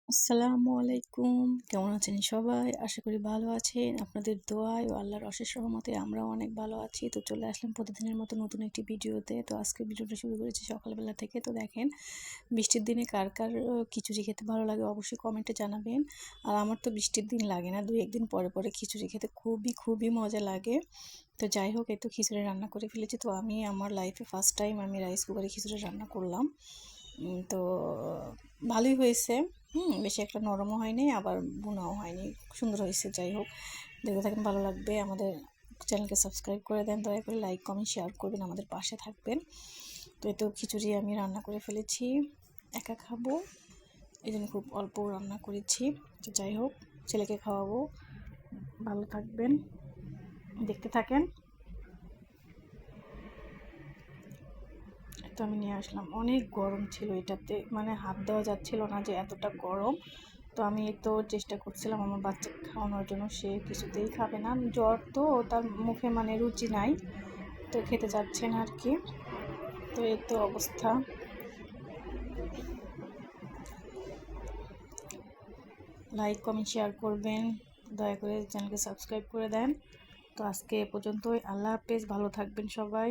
আসসালামু আলাইকুম। কেমন আছেন সবাই? আশা করি ভালো আছেন। আপনাদের দোয়ায় ও আল্লাহর অশেষ রহমতে আমরাও অনেক ভালো আছি। তো চলে আসলাম প্রতিদিনের মতো নতুন একটি ভিডিওতে। তো আজকে ভিডিওটা শুরু করেছি সকালবেলা থেকে। তো দেখেন, বৃষ্টির দিনে কার কার খিচুড়ি খেতে ভালো লাগে অবশ্যই কমেন্টে জানাবেন। আর আমার তো বৃষ্টির দিন লাগে না, 2-1 দিন পরে পরে খিচুড়ি খেতে খুবই মজা লাগে। তো যাই হোক, এই তো খিচুড়ি রান্না করে ফেলেছি। তো আমি আমার লাইফে ফার্স্ট টাইম আমি রাইস কুকারে খিচুড়ি রান্না করলাম। তো ভালোই হয়েছে। বেশি একটা নরমও হয়নি, আবার বুনাও হয়নি, সুন্দর হয়েছে। যাই হোক, দেখতে থাকেন, ভালো লাগবে। আমাদের চ্যানেলকে সাবস্ক্রাইব করে দেন, দয়া করে লাইক কমেন্ট শেয়ার করবেন, আমাদের পাশে থাকবেন। তো এই তো খিচুড়ি আমি রান্না করে ফেলেছি, একা খাবো এই জন্য খুব অল্প রান্না করেছি। তো যাই হোক, ছেলেকে খাওয়াবো। ভালো থাকবেন, দেখতে থাকেন। তো আমি নিয়ে আসলাম, অনেক গরম ছিল এটাতে, মানে হাত দেওয়া যাচ্ছিল না যে এতটা গরম। তো আমি তো চেষ্টা করছিলাম আমার বাচ্চাকে খাওয়ানোর জন্য, সে কিছুতেই খাবে না, জ্বর তো, তার মুখে মানে রুচি নাই, তো খেতে চাচ্ছে না আর কি। তো এই তো অবস্থা। লাইক কমেন্ট শেয়ার করবেন, দয়া করে চ্যানেলকে সাবস্ক্রাইব করে দেন। তো আজকে এ পর্যন্তই, আল্লাহ হাফেজ, ভালো থাকবেন সবাই।